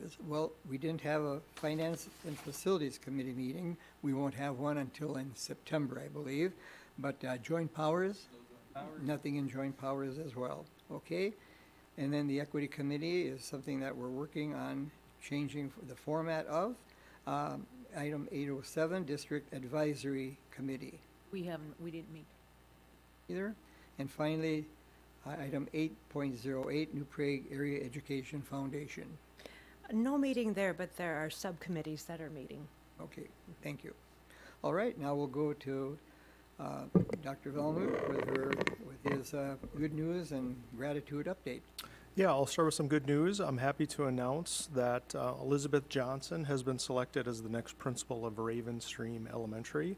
powers. Well, we didn't have a Finance and Facilities Committee meeting. We won't have one until in September, I believe. But joint powers, nothing in joint powers as well. Okay? And then the Equity Committee is something that we're working on changing the format of. Item 807, District Advisory Committee. We didn't meet. Either. And finally, item 8.08, New Prague Area Education Foundation. No meeting there, but there are subcommittees that are meeting. Okay, thank you. All right, now we'll go to Dr. Velmuth with his good news and gratitude update. Yeah, I'll start with some good news. I'm happy to announce that Elizabeth Johnson has been selected as the next principal of Ravenstream Elementary.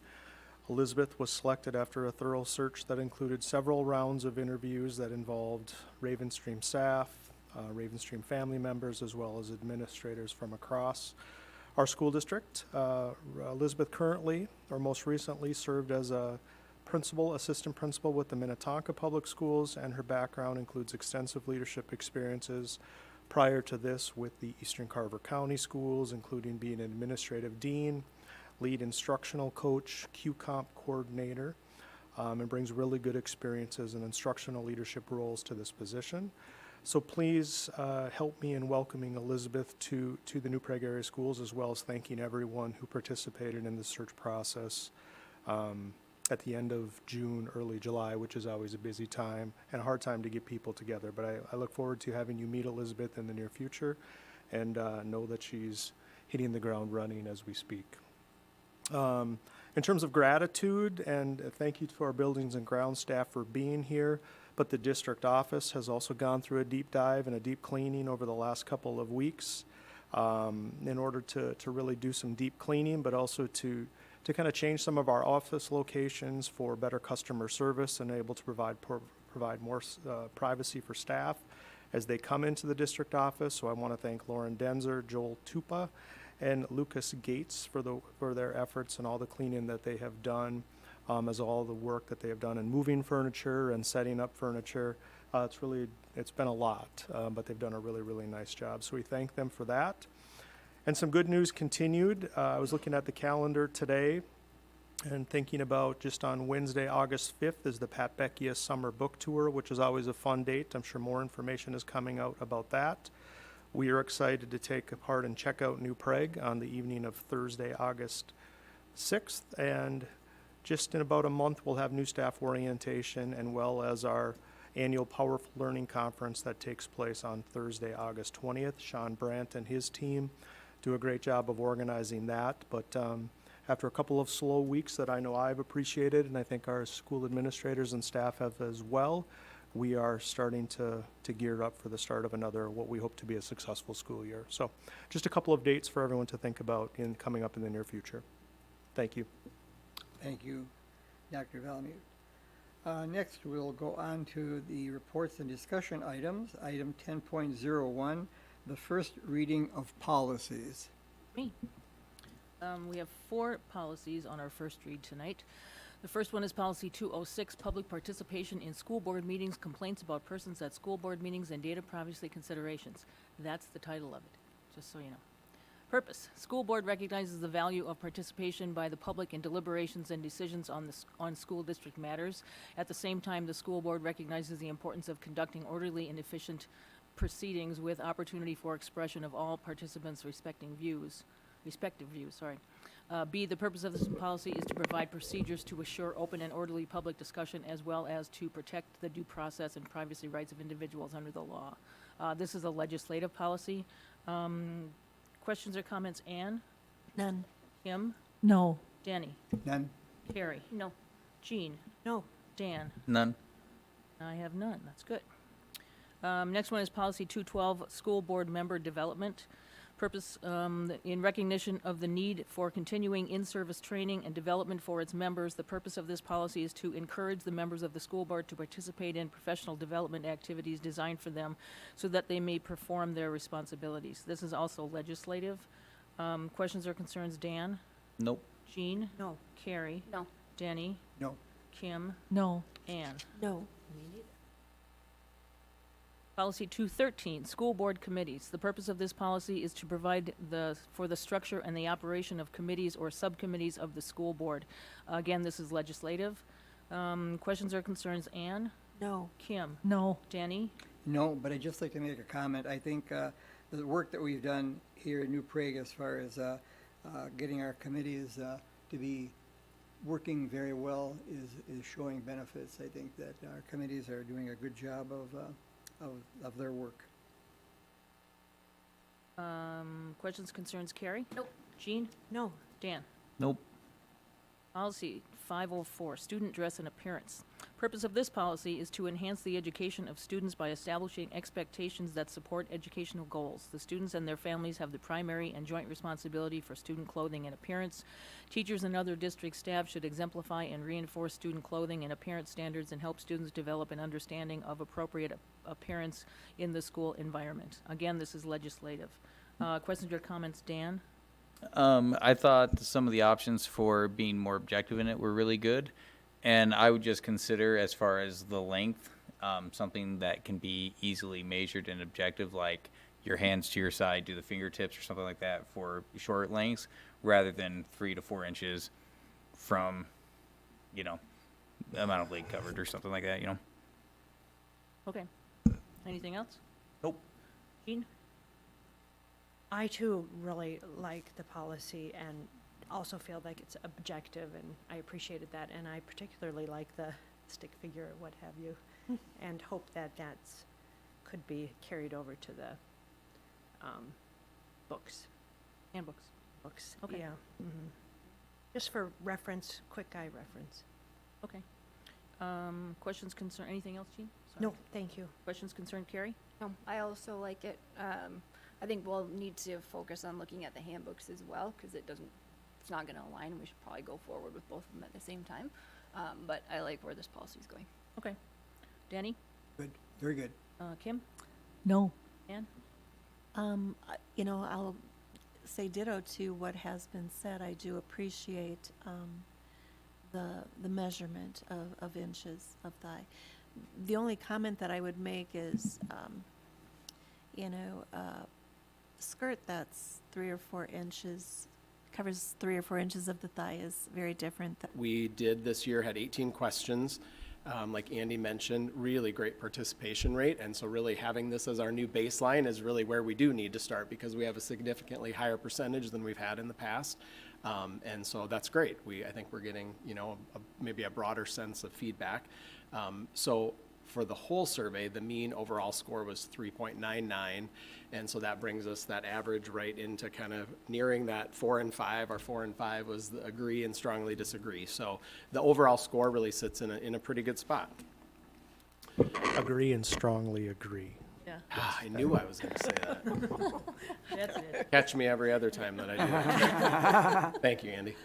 Elizabeth was selected after a thorough search that included several rounds of interviews that involved Ravenstream staff, Ravenstream family members, as well as administrators from across our school district. Elizabeth currently, or most recently, served as a assistant principal with the Minnetonka Public Schools, and her background includes extensive leadership experiences prior to this with the Eastern Carver County Schools, including being an administrative dean, lead instructional coach, QComp coordinator, and brings really good experiences in instructional leadership roles to this position. So please help me in welcoming Elizabeth to the New Prague area schools, as well as thanking everyone who participated in the search process at the end of June, early July, which is always a busy time and a hard time to get people together. But I look forward to having you meet Elizabeth in the near future, and know that she's hitting the ground running as we speak. In terms of gratitude, and thank you to our buildings and grounds staff for being here, but the district office has also gone through a deep dive and a deep cleaning over the last couple of weeks in order to really do some deep cleaning, but also to kind of change some of our office locations for better customer service and able to provide more privacy for staff as they come into the district office. So I want to thank Lauren Denzer, Joel Tupa, and Lucas Gates for their efforts and all the cleaning that they have done, as all the work that they have done in moving furniture and setting up furniture. It's been a lot, but they've done a really, really nice job. So we thank them for that. And some good news continued. I was looking at the calendar today and thinking about just on Wednesday, August 5th is the Pat Beckia Summer Book Tour, which is always a fun date. I'm sure more information is coming out about that. We are excited to take part and check out New Prague on the evening of Thursday, August 6th. And just in about a month, we'll have new staff orientation, and well as our annual Powerful Learning Conference that takes place on Thursday, August 20th. Sean Brandt and his team do a great job of organizing that. But after a couple of slow weeks that I know I've appreciated, and I think our school administrators and staff have as well, we are starting to gear up for the start of another, what we hope to be a successful school year. So just a couple of dates for everyone to think about coming up in the near future. Thank you. Thank you, Dr. Velmuth. Next, we'll go on to the reports and discussion items. Item 10.01, the first reading of policies. Me. We have 4 policies on our first read tonight. The first one is Policy 206, Public Participation in School Board Meetings, Complaints about Persons at School Board Meetings, and Data Privacy Considerations. That's the title of it, just so you know. Purpose. School Board recognizes the value of participation by the public in deliberations and decisions on school district matters. At the same time, the School Board recognizes the importance of conducting orderly and efficient proceedings with opportunity for expression of all participants' respective views. B, the purpose of this policy is to provide procedures to assure open and orderly public discussion, as well as to protect the due process and privacy rights of individuals under the law. This is a legislative policy. Questions or comments? Anne? None. Kim? No. Danny? None? Carrie? No. Jean? No. Dan? None. I have none. That's good. Next one is Policy 212, School Board Member Development. Purpose, in recognition of the need for continuing in-service training and development for its members, the purpose of this policy is to encourage the members of the school board to participate in professional development activities designed for them so that they may perform their responsibilities. This is also legislative. Questions or concerns? Dan? Nope. Jean? No. Carrie? No. Danny? No. Kim? No. Anne? No. Policy 213, school board committees. The purpose of this policy is to provide for the structure and the operation of committees or subcommittees of the school board. Again, this is legislative. Questions or concerns, Anne? No. Kim? No. Danny? No, but I'd just like to make a comment. I think the work that we've done here in New Prague as far as getting our committees to be working very well is showing benefits. I think that our committees are doing a good job of their work. Questions, concerns, Carrie? Nope. Jean? No. Dan? Nope. Policy 504, student dress and appearance. Purpose of this policy is to enhance the education of students by establishing expectations that support educational goals. The students and their families have the primary and joint responsibility for student clothing and appearance. Teachers and other district staff should exemplify and reinforce student clothing and appearance standards and help students develop an understanding of appropriate appearance in the school environment. Again, this is legislative. Questions or comments, Dan? I thought some of the options for being more objective in it were really good. And I would just consider, as far as the length, something that can be easily measured and objective, like your hands to your side, do the fingertips or something like that for short lengths, rather than 3 to 4 inches from, the amount of leg covered or something like that, Okay. Anything else? Nope. Jean? I too really like the policy and also feel like it's objective, and I appreciated that. And I particularly like the stick figure or what have you, and hope that that's could be carried over to the books. Handbooks. Books. Okay. Yeah. Just for reference, quick eye reference. Okay. Questions, concern, anything else, Jean? Sorry. No, thank you. Questions, concern, Carrie? No, I also like it. I think we'll need to focus on looking at the handbooks as well, because it's not gonna align. We should probably go forward with both of them at the same time. But I like where this policy is going. Okay. Danny? Good, very good. Kim? No. Ann? I'll say ditto to what has been said. I do appreciate the measurement of inches of thigh. The only comment that I would make is, skirt that's 3 or 4 inches, covers 3 or 4 inches of the thigh is very different. We did this year, had 18 questions. Like Andy mentioned, really great participation rate. And so really having this as our new baseline is really where we do need to start, because we have a significantly higher percentage than we've had in the past. And so that's great. I think we're getting, maybe a broader sense of feedback. So for the whole survey, the mean overall score was 3.99. And so that brings us that average right into kind of nearing that 4 and 5. Our 4 and 5 was the agree and strongly disagree. So the overall score really sits in a pretty good spot. Agree and strongly agree. Yeah. I knew I was going to say that. That's it. Catch me every other time that I do that. Thank you, Andy.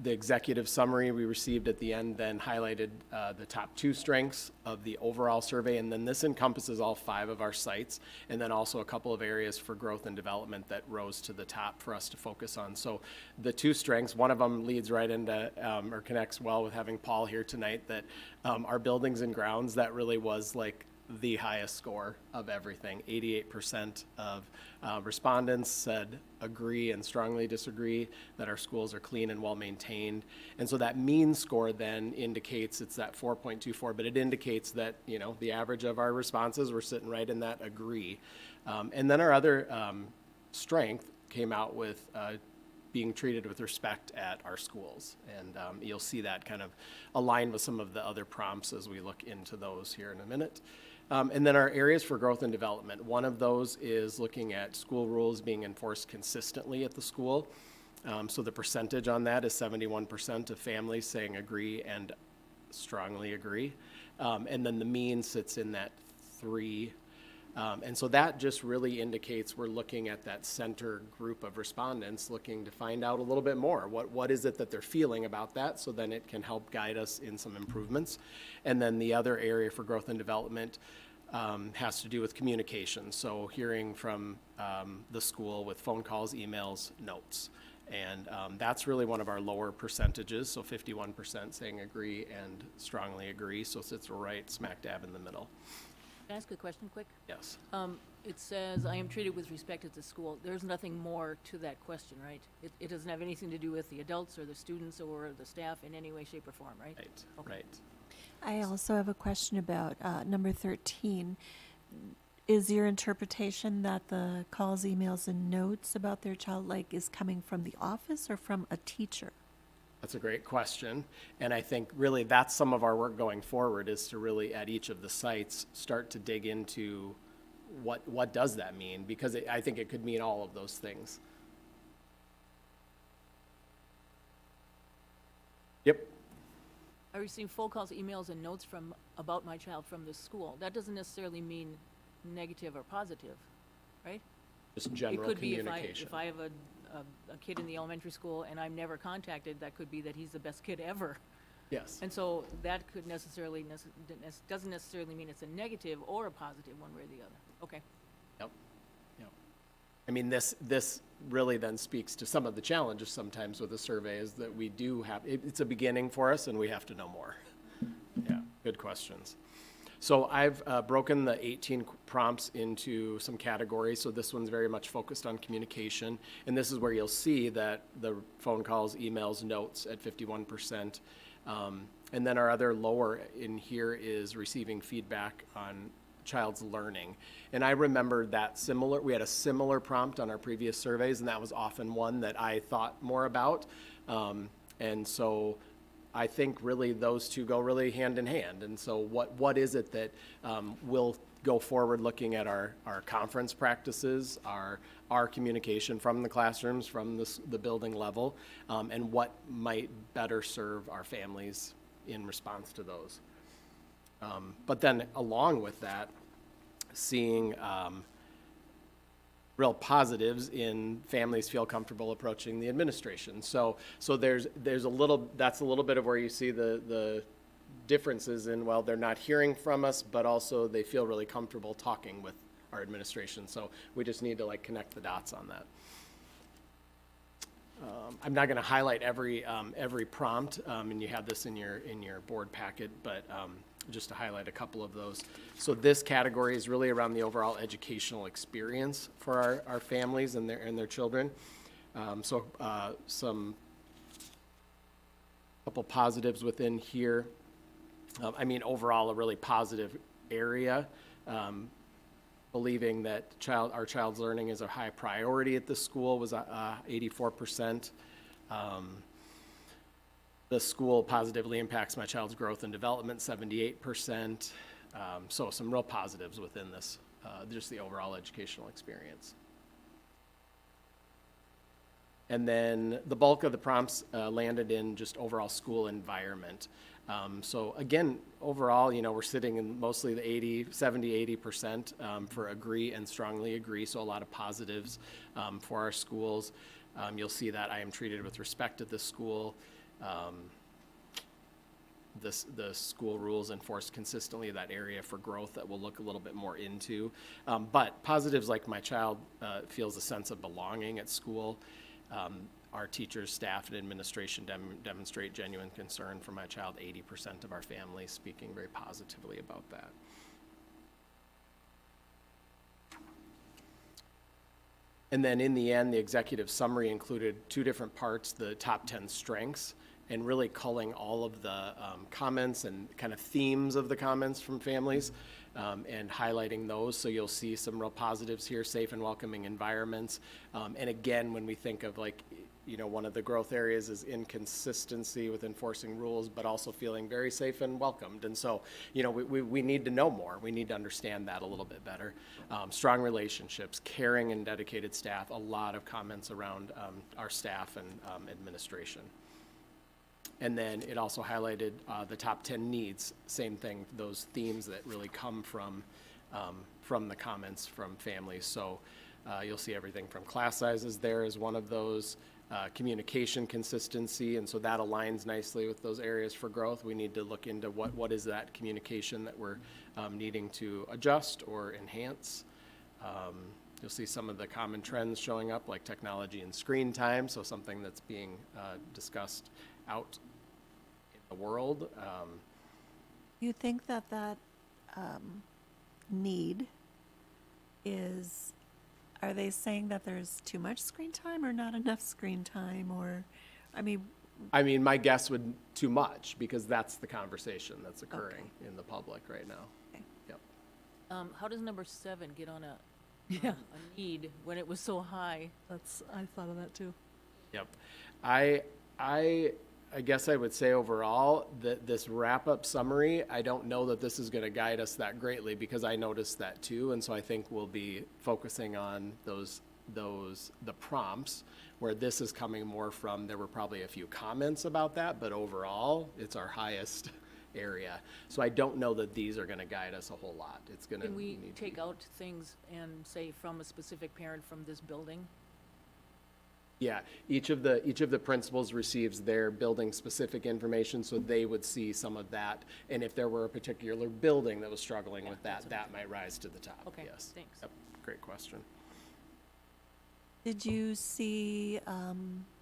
The executive summary we received at the end then highlighted the top 2 strengths of the overall survey, and then this encompasses all 5 of our sites, and then also a couple of areas for growth and development that rose to the top for us to focus on. So the 2 strengths, one of them leads right into or connects well with having Paul here tonight, that our buildings and grounds, that really was like the highest score of everything. 88% of respondents said agree and strongly disagree that our schools are clean and well maintained. And so that mean score then indicates it's that 4.24, but it indicates that, the average of our responses were sitting right in that agree. And then our other strength came out with being treated with respect at our schools. And you'll see that kind of align with some of the other prompts as we look into those here in a minute. And then our areas for growth and development. One of those is looking at school rules being enforced consistently at the school. So the percentage on that is 71% of families saying agree and strongly agree. And then the mean sits in that 3. And so that just really indicates we're looking at that center group of respondents, looking to find out a little bit more. What is it that they're feeling about that? So then it can help guide us in some improvements. And then the other area for growth and development has to do with communication. So hearing from the school with phone calls, emails, notes. And that's really one of our lower percentages, so 51% saying agree and strongly agree, so it sits right smack dab in the middle. Can I ask a question quick? Yes. It says, I am treated with respect at the school. There's nothing more to that question, right? It doesn't have anything to do with the adults or the students or the staff in any way, shape, or form, right? Right, Okay. right. I also have a question about number 13. Is your interpretation that the calls, emails, and notes about their child, like, is coming from the office or from a teacher? That's a great question. And I think really that's some of our work going forward, is to really at each of the sites start to dig into what does that mean? Because I think it could mean all of those things. Yep. I receive phone calls, emails, and notes about my child from the school. That doesn't necessarily mean negative or positive, right? Just general It could be communication. if I have a kid in the elementary school and I'm never contacted, that could be that he's the best kid ever. Yes. And so that could doesn't necessarily mean it's a negative or a positive one way or the other. Okay. Yep. Yep. I mean, this really then speaks to some of the challenges sometimes with the survey, is that we do have, it's a beginning for us and we have to know more. Yeah, good questions. So I've broken the 18 prompts into some categories. So this one's very much focused on communication. And this is where you'll see that the phone calls, emails, notes at 51%. And then our other lower in here is receiving feedback on child's learning. And I remember that we had a similar prompt on our previous surveys, and that was often one that I thought more about. And so I think really those two go really hand in hand. And so what is it that we'll go forward looking at our conference practices, our communication from the classrooms, from the building level, and what might better serve our families in response to those. But then along with that, seeing real positives in families feel comfortable approaching the administration. So there's a little, that's a little bit of where you see the differences in, well, they're not hearing from us, but also they feel really comfortable talking with our administration. So we just need to like connect the dots on that. I'm not going to highlight every prompt, and you have this in your board packet, but just to highlight a couple of those. So this category is really around the overall educational experience for our families and their children. Some couple positives within here. I mean, overall, a really positive area. Believing that our child's learning is a high priority at the school was 84%. The school positively impacts my child's growth and development, 78%. So some real positives within this, just the overall educational experience. And then the bulk of the prompts landed in just overall school environment. So again, overall, we're sitting in mostly the 70-80% for agree and strongly agree. So a lot of positives for our schools. You'll see that I am treated with respect at this school. The school rules enforced consistently that area for growth that we'll look a little bit more into. But positives like my child feels a sense of belonging at school. Our teachers, staff, and administration demonstrate genuine concern for my child. 80% of our families speaking very positively about that. And then in the end, the executive summary included two different parts, the top 10 strengths, and really culling all of the comments and kind of themes of the comments from families and highlighting those. So you'll see some real positives here, safe and welcoming environments. And again, when we think of one of the growth areas is inconsistency with enforcing rules, but also feeling very safe and welcomed. And so, we need to know more. We need to understand that a little bit better. Strong relationships, caring and dedicated staff, a lot of comments around our staff and administration. And then it also highlighted the top 10 needs, same thing, those themes that really come from the comments from families. So you'll see everything from class sizes there is one of those, communication consistency, and so that aligns nicely with those areas for growth. We need to look into what is that communication that we're needing to adjust or enhance. You'll see some of the common trends showing up, like technology and screen time, so something that's being discussed out in the world. You think that need is, are they saying that there's too much screen time or not enough screen time, or, I mean, My guess would too much, because that's the conversation that's occurring in the public right now. Okay. Yep. How does number 7 get on a Yeah, a need when it was so high? I thought of that too. Yep. I guess I would say overall that this wrap-up summary, I don't know that this is going to guide us that greatly, because I noticed that too. And so I think we'll be focusing on the prompts where this is coming more from. There were probably a few comments about that, but overall it's our highest area. So I don't know that these are going to guide us a whole lot. It's going to Can we need to take be- out things and say from a specific parent from this building? Yeah, each of the principals receives their building specific information, so they would see some of that. And if there were a particular building that was struggling with that, that might rise to the top. Okay, Yes. thanks. Yep, great question. did you see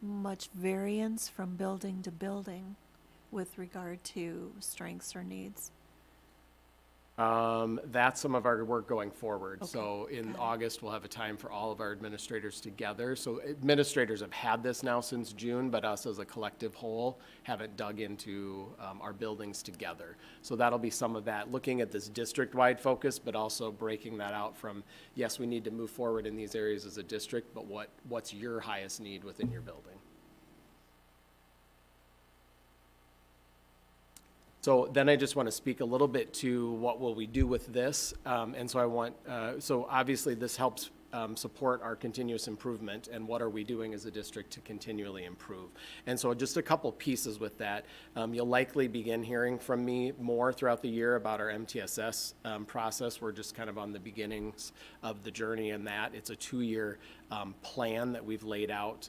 much variance from building to building with regard to strengths or needs? That's some of our work going forward. Okay, So in got it. August, we'll have a time for all of our administrators together. So administrators have had this now since June, but us as a collective whole haven't dug into our buildings together. So that'll be some of that, looking at this district-wide focus, but also breaking that out from, yes, we need to move forward in these areas as a district, but what's your highest need within your building? So then I just want to speak a little bit to what will we do with this. And so I want, so obviously this helps support our continuous improvement, and what are we doing as a district to continually improve. And so just a couple pieces with that. You'll likely begin hearing from me more throughout the year about our MTSS process. We're just kind of on the beginnings of the journey in that. It's a 2-year plan that we've laid out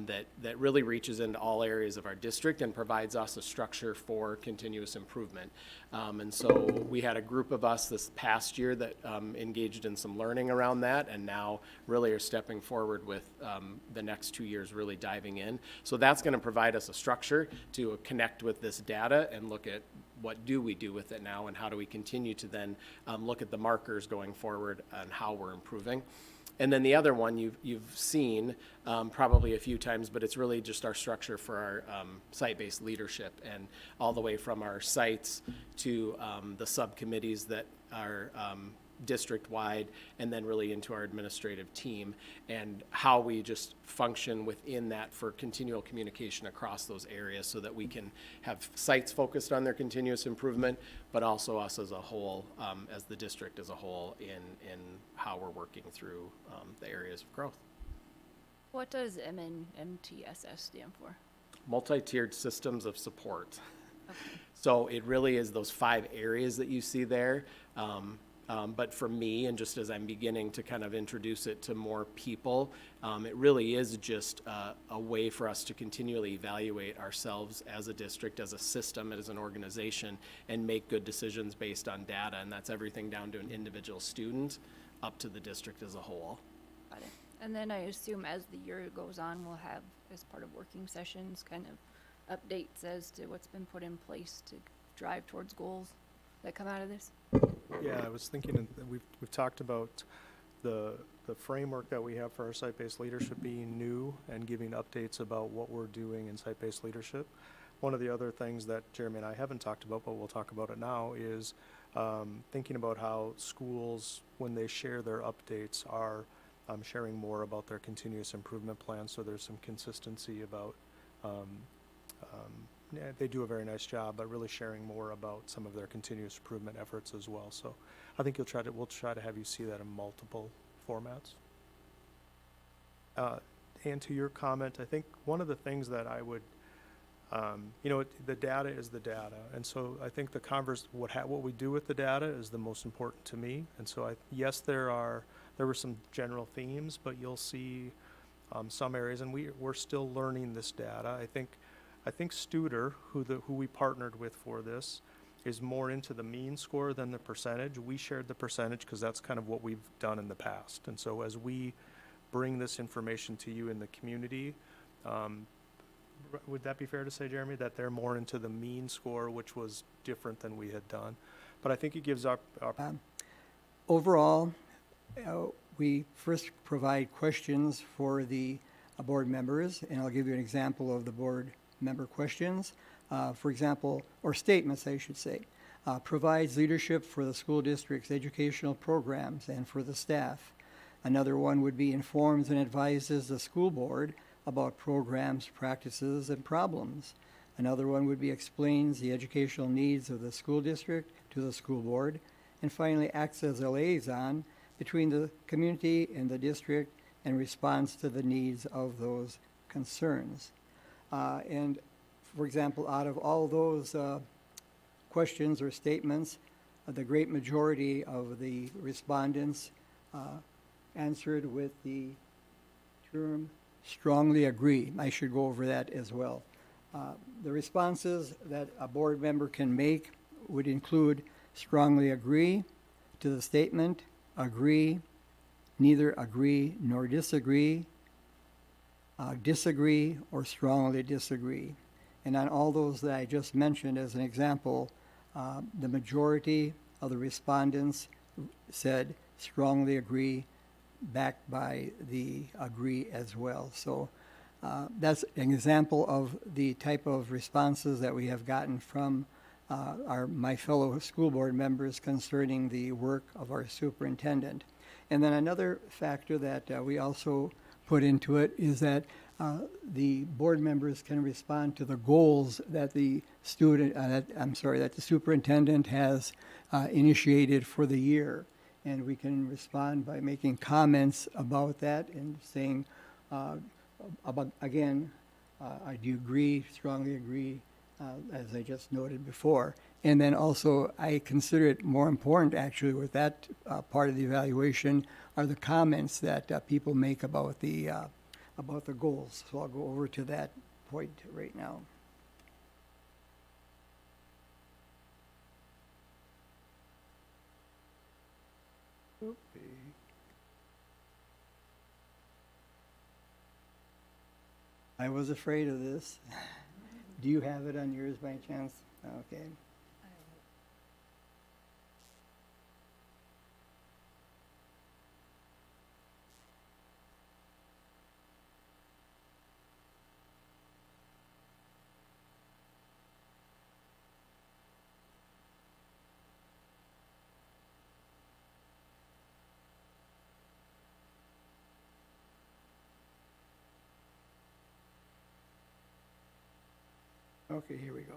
that really reaches into all areas of our district and provides us a structure for continuous improvement. And so we had a group of us this past year that engaged in some learning around that, and now really are stepping forward with the next 2 years really diving in. So that's going to provide us a structure to connect with this data and look at what do we do with it now, and how do we continue to then look at the markers going forward and how we're improving. And then the other one you've seen probably a few times, but it's really just our structure for our site-based leadership, and all the way from our sites to the subcommittees that are district-wide, and then really into our administrative team, and how we just function within that for continual communication across those areas, so that we can have sites focused on their continuous improvement, but also us as a whole, as the district as a whole, in how we're working through the areas of growth. What does MTSS stand for? Multi-tiered systems of support. So it really is those 5 areas that you see there. But for me, and just as I'm beginning to kind of introduce it to more people, it really is just a way for us to continually evaluate ourselves as a district, as a system, as an organization, and make good decisions based on data. And that's everything down to an individual student up to the district as a whole. Got it. And then I assume as the year goes on, we'll have, as part of working sessions, kind of updates as to what's been put in place to drive towards goals that come out of this. Yeah, I was thinking, we've talked about the framework that we have for our site-based leadership being new and giving updates about what we're doing in site-based leadership. One of the other things that Jeremy and I haven't talked about, but we'll talk about it now, is thinking about how schools, when they share their updates, are sharing more about their continuous improvement plan, so there's some consistency about yeah, they do a very nice job, but really sharing more about some of their continuous improvement efforts as well. So I think we'll try to have you see that in multiple formats. And to your comment, I think one of the things that I would, the data is the data, and so I think what we do with the data is the most important to me. And so yes, there were some general themes, but you'll see some areas, and we're still learning this data. I think Studer, who we partnered with for this, is more into the mean score than the percentage. We shared the percentage because that's kind of what we've done in the past. And so as we bring this information to you in the community, would that be fair to say, Jeremy, that they're more into the mean score, which was different than we had done? But I think it gives our Overall, we first provide questions for the board members, and I'll give you an example of the board member questions. For example, or statements, I should say, provides leadership for the school district's educational programs and for the staff. Another one would be informs and advises the school board about programs, practices, and problems. Another one would be explains the educational needs of the school district to the school board. And finally, acts as a liaison between the community and the district and responds to the needs of those concerns. And for example, out of all those questions or statements, the great majority of the respondents answered with the term strongly agree. I should go over that as well. The responses that a board member can make would include strongly agree to the statement, agree, neither agree nor disagree, disagree, or strongly disagree. And on all those that I just mentioned as an example, the majority of the respondents said strongly agree, backed by the agree as well. So that's an example of the type of responses that we have gotten from my fellow school board members concerning the work of our superintendent. And then another factor that we also put into it is that the board members can respond to the goals that the that the superintendent has initiated for the year. And we can respond by making comments about that and saying, about, again, I do agree, strongly agree, as I just noted before. And then also, I consider it more important, actually, with that part of the evaluation, are the comments that people make about the goals. So I'll go over to that point right now. I was afraid of this. Do you have it on yours by chance? Okay. Okay, here we go.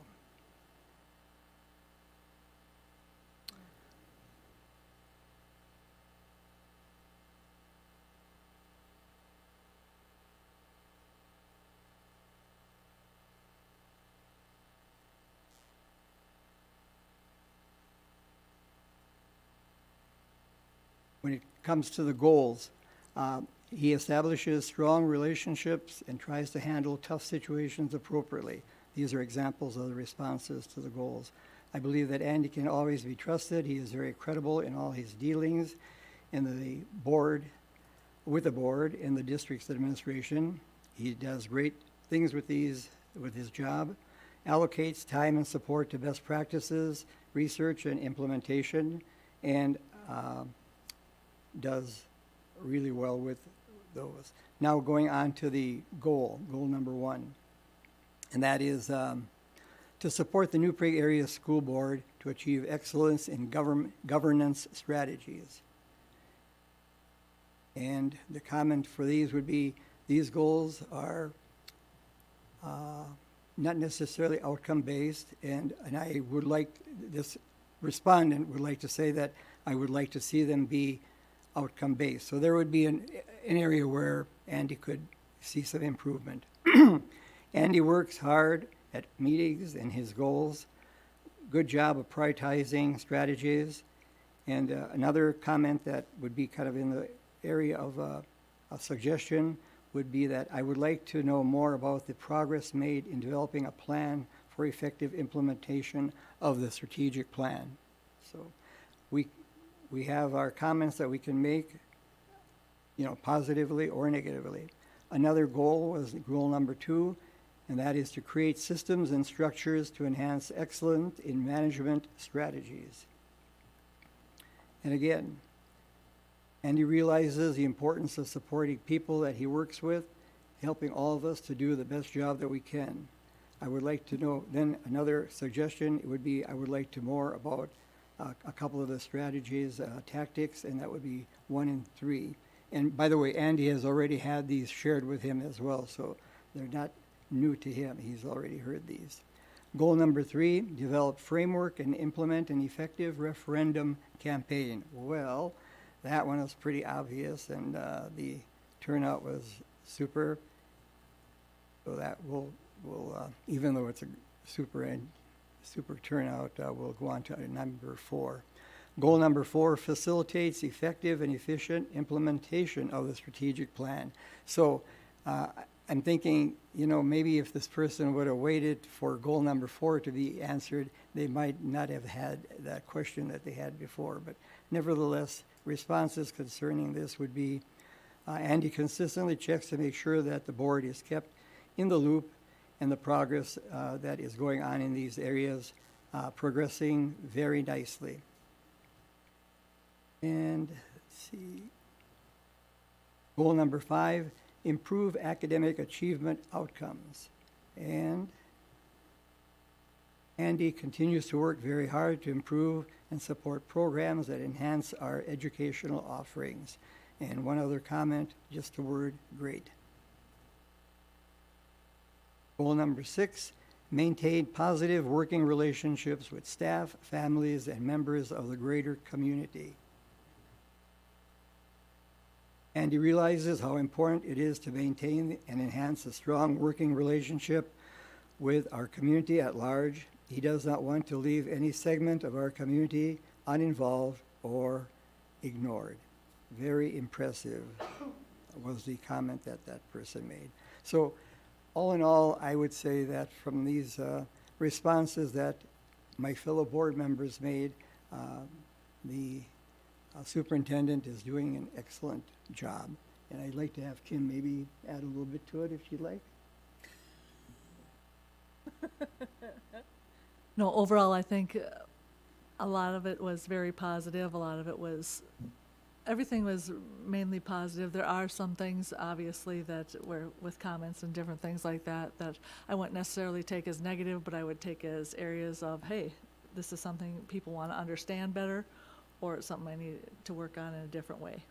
When it comes to the goals, he establishes strong relationships and tries to handle tough situations appropriately. These are examples of the responses to the goals. I believe that Andy can always be trusted. He is very credible in all his dealings in the board, with the board, in the district's administration. He does great things with his job, allocates time and support to best practices, research and implementation, and does really well with those. Now going on to the goal number 1. And that is to support the New Prague Area School Board to achieve excellence in governance strategies. And the comment for these would be, these goals are not necessarily outcome-based, and I would like, this respondent would like to say that I would like to see them be outcome-based. So there would be an area where Andy could see some improvement. Andy works hard at meetings and his goals. Good job of prioritizing strategies. And another comment that would be kind of in the area of a suggestion would be that I would like to know more about the progress made in developing a plan for effective implementation of the strategic plan. So we have our comments that we can make, positively or negatively. Another goal was goal number 2, and that is to create systems and structures to enhance excellence in management strategies. And again, Andy realizes the importance of supporting people that he works with, helping all of us to do the best job that we can. I would like to know, then another suggestion would be, I would like to more about a couple of the strategies, tactics, and that would be 1 and 3. And by the way, Andy has already had these shared with him as well, so they're not new to him. He's already heard these. Goal number 3, develop framework and implement an effective referendum campaign. Well, that one is pretty obvious, and the turnout was super. So that will even though it's a super turnout, we'll go on to number 4. Goal number 4, facilitates effective and efficient implementation of the strategic plan. So I'm thinking, maybe if this person would have waited for goal number 4 to be answered, they might not have had that question that they had before. But nevertheless, responses concerning this would be, Andy consistently checks to make sure that the board is kept in the loop and the progress that is going on in these areas progressing very nicely. And let's see. Goal number 5, improve academic achievement outcomes. And Andy continues to work very hard to improve and support programs that enhance our educational offerings. And one other comment, just the word great. Goal number 6, maintain positive working relationships with staff, families, and members of the greater community. Andy realizes how important it is to maintain and enhance a strong working relationship with our community at large. He does not want to leave any segment of our community uninvolved or ignored. Very impressive was the comment that that person made. So all in all, I would say that from these responses that my fellow board members made, the superintendent is doing an excellent job. And I'd like to have Kim maybe add a little bit to it if you'd like. No, overall, I think a lot of it was very positive. A lot of it was, everything was mainly positive. There are some things, obviously, that were with comments and different things like that, that I wouldn't necessarily take as negative, but I would take as areas of, hey, this is something people want to understand better, or it's something I need to work on in a different way.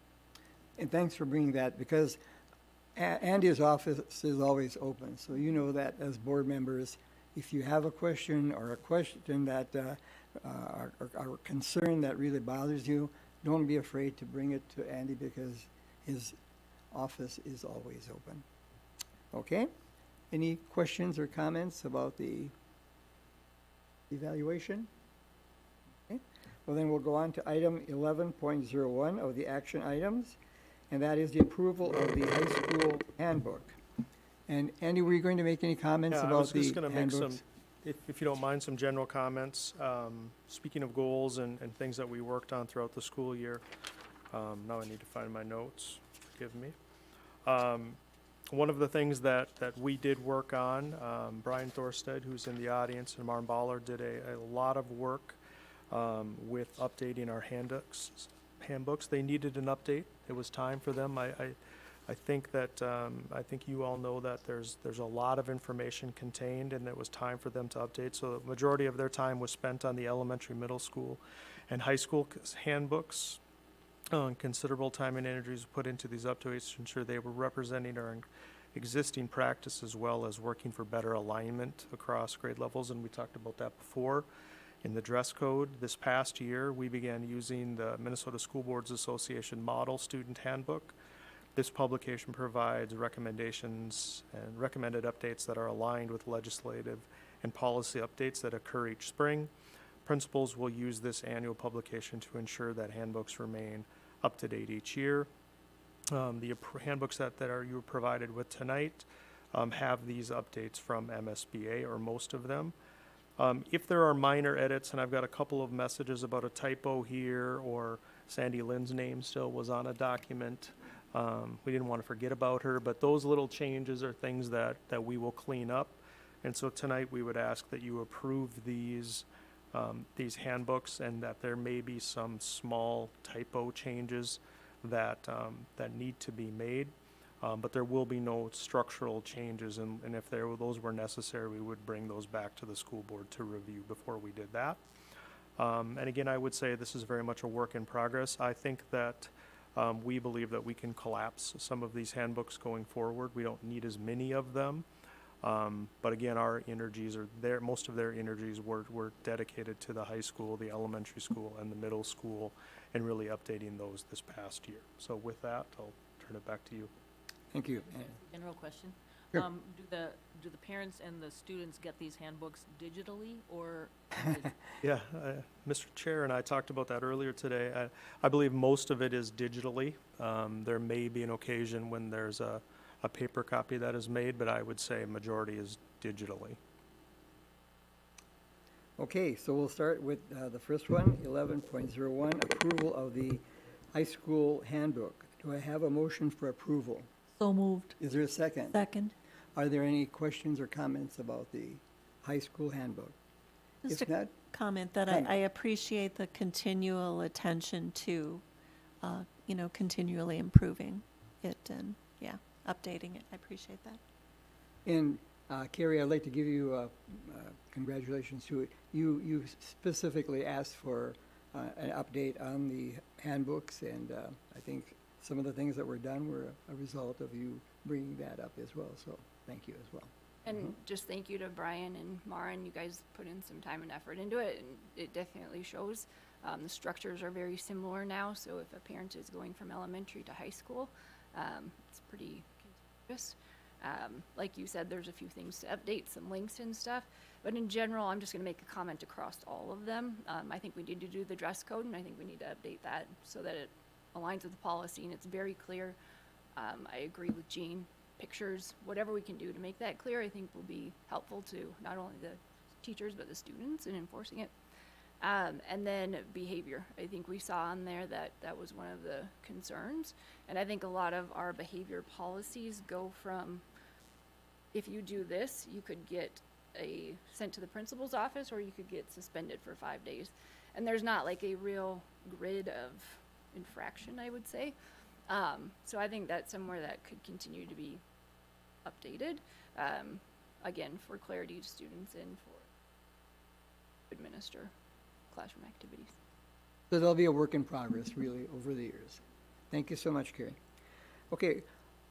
And thanks for bringing that, because Andy's office is always open. So you know that as board members, if you have a question or a question that are concern that really bothers you, don't be afraid to bring it to Andy, because his office is always open. Okay? Any questions or comments about the evaluation? Okay. Well, then we'll go on to item 11.01 of the action items, and that is the approval of the high school handbook. And Andy, were you going to make any comments Yeah, I about was the just going to make handbooks? some, if you don't mind, some general comments. Speaking of goals and things that we worked on throughout the school year. Now I need to find my notes, forgive me. One of the things that we did work on, Brian Thorstead, who's in the audience, and Marn Baller did a lot of work with updating our handbooks. They needed an update. It was time for them. I think that I think you all know that there's a lot of information contained, and it was time for them to update. So the majority of their time was spent on the elementary, middle school, and high school handbooks. Considerable time and energy was put into these updates to ensure they were representing our existing practice as well as working for better alignment across grade levels, and we talked about that before. In the dress code this past year, we began using the Minnesota School Boards Association Model Student Handbook. This publication provides recommendations and recommended updates that are aligned with legislative and policy updates that occur each spring. Principals will use this annual publication to ensure that handbooks remain up to date each year. The handbooks that you were provided with tonight have these updates from MSBA, or most of them. If there are minor edits, and I've got a couple of messages about a typo here, or Sandy Lynn's name still was on a document, we didn't want to forget about her, but those little changes are things that we will clean up. And so tonight, we would ask that you approve these handbooks, and that there may be some small typo changes that need to be made. But there will be no structural changes, and if those were necessary, we would bring those back to the school board to review before we did that. And again, I would say this is very much a work in progress. I think that we believe that we can collapse some of these handbooks going forward. We don't need as many of them. But again, our energies are there, most of their energies were dedicated to the high school, the elementary school, and the middle school, and really updating those this past year. So with that, I'll turn it back to you. Thank you. General question. Sure. Do the parents and the students get these handbooks digitally or? Yeah, Mr. Chair and I talked about that earlier today. I believe most of it is digitally. There may be an occasion when there's a paper copy that is made, but I would say majority is digitally. Okay, so we'll start with the first one, 11.01, approval of the high school handbook. Do I have a motion for approval? So moved. Is there a second? Second. Are there any questions or comments about the high school handbook? Just If a not, comment that Comment. I appreciate the continual attention to, continually improving it and, updating it. I appreciate that. and Carrie, I'd like to give you congratulations to it. You specifically asked for an update on the handbooks, and I think some of the things that were done were a result of you bringing that up as well, so thank you as well. And just thank you to Brian and Maren. You guys put in some time and effort into it, and it definitely shows. The structures are very similar now, so if a parent is going from elementary to high school, it's pretty continuous. Like you said, there's a few things to update, some links and stuff, but in general, I'm just gonna make a comment across all of them. I think we need to do the dress code, and I think we need to update that so that it aligns with the policy and it's very clear. I agree with Jean. Pictures, whatever we can do to make that clear, I think will be helpful to not only the teachers, but the students in enforcing it. And then behavior. I think we saw on there that that was one of the concerns. And I think a lot of our behavior policies go from, if you do this, you could get sent to the principal's office, or you could get suspended for 5 days. And there's not like a real grid of infraction, I would say. So I think that's somewhere that could continue to be updated, again, for clarity to students and for administer classroom activities. So there'll be a work in progress, really, over the years. Thank you so much, Carrie. Okay,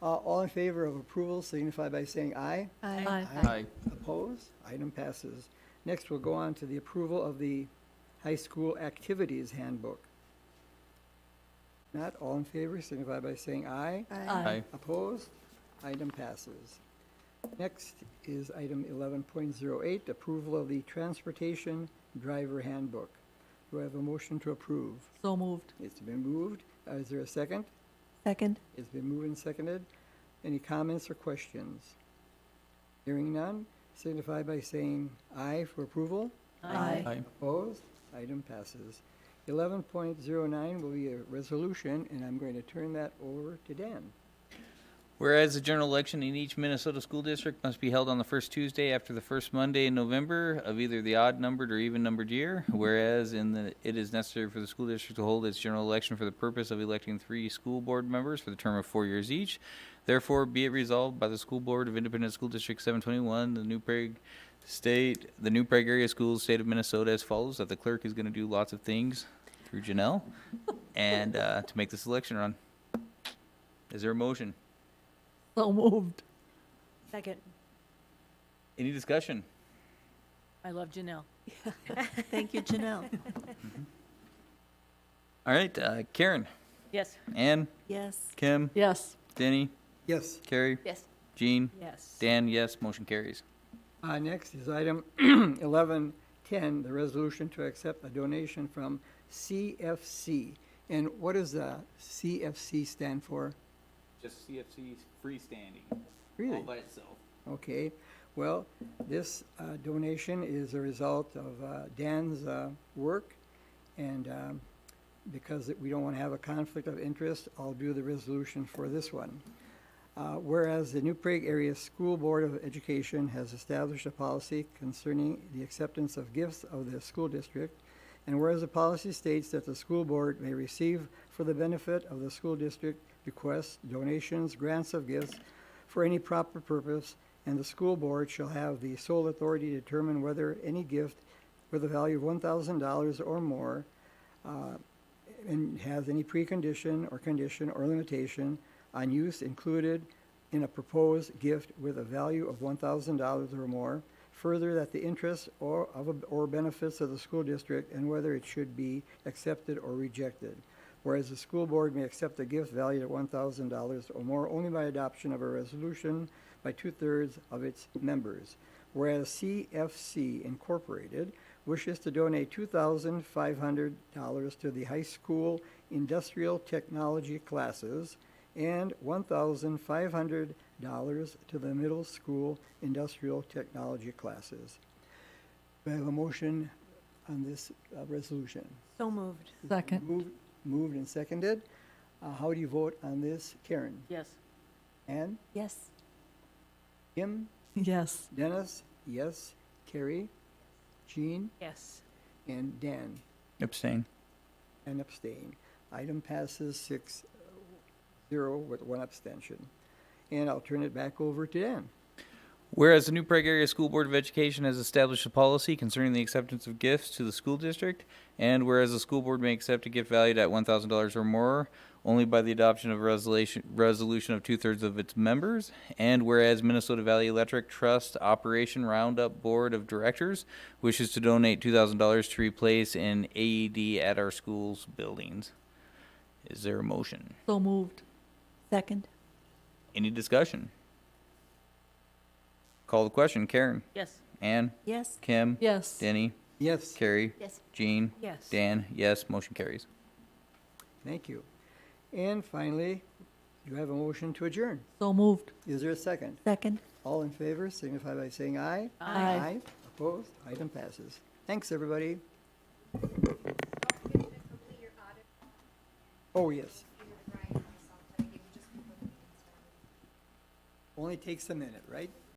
all in favor of approval signify by saying aye. Aye. Aye. Opposed? Item passes. Next, we'll go on to the approval of the high school activities handbook. Not all in favor signify by saying aye. Aye. Opposed? Item passes. Next is item 11.08, approval of the transportation driver handbook. Do I have a motion to approve? So moved. It's been moved. Is there a second? Second. It's been moved and seconded. Any comments or questions? Hearing none, signify by saying aye for approval. Aye. Opposed? Item passes. 11.09 will be a resolution, and I'm going to turn that over to Dan. Whereas the general election in each Minnesota school district must be held on the first Tuesday after the first Monday in November of either the odd-numbered or even-numbered year, whereas it is necessary for the school district to hold its general election for the purpose of electing 3 school board members for the term of 4 years each. Therefore, be it resolved by the School Board of Independent School District 721, the New Prague Area Schools, State of Minnesota, as follows: that the clerk is going to do lots of things through Janelle, and to make this election run. Is there a motion? So moved. Second. Any discussion? I love Janelle. Thank you, Janelle. All right, Karen, Yes. Ann, Yes. Kim, Yes. Denny, Yes. Carrie, Yes. Jean, Yes. Dan, yes, motion carries. Next is item 11.10, the resolution to accept a donation from CFC. And what does CFC stand for? Just CFC's freestanding, Really? by itself. Okay. Well, this donation is a result of Dan's work, and because we don't want to have a conflict of interest, I'll do the resolution for this one. Whereas the New Prague Area School Board of Education has established a policy concerning the acceptance of gifts of the school district, and whereas the policy states that the school board may receive for the benefit of the school district requests, donations, grants of gifts for any proper purpose, and the school board shall have the sole authority to determine whether any gift with a value of $1,000 or more and has any precondition or condition or limitation on use included in a proposed gift with a value of $1,000 or more. Further, that the interests or benefits of the school district and whether it should be accepted or rejected. Whereas the school board may accept a gift valued at $1,000 or more only by adoption of a resolution by 2/3 of its members. Whereas CFC Incorporated wishes to donate $2,500 to the high school industrial technology classes and $1,500 to the middle school industrial technology classes. Do I have a motion on this resolution? So moved. Second. Moved and seconded. How do you vote on this, Karen? Yes. Ann? Yes. Kim? Yes. Dennis? Yes. Carrie? Jean? Yes. And Dan? Abstain. And abstain. Item passes 6-0 with one abstention. And I'll turn it back over to Dan. Whereas the New Prague Area School Board of Education has established a policy concerning the acceptance of gifts to the school district, and whereas the school board may accept a gift valued at $1,000 or more only by the adoption of a resolution of 2/3 of its members, and whereas Minnesota Valley Electric Trust Operation Roundup Board of Directors wishes to donate $2,000 to replace an AED at our schools' buildings. Is there a motion? So moved. Second. Any discussion? Call the question. Karen? Yes. Ann? Yes. Kim? Yes. Denny? Yes, Carrie? Yes. Jean? Yes. Dan? Yes. Motion carries. thank you. And finally, you have a motion to adjourn. So moved. Is there a second? Second. All in favor signify by saying aye. Aye. Opposed? Item passes. Thanks, everybody. Oh, yes. Only takes a minute, right?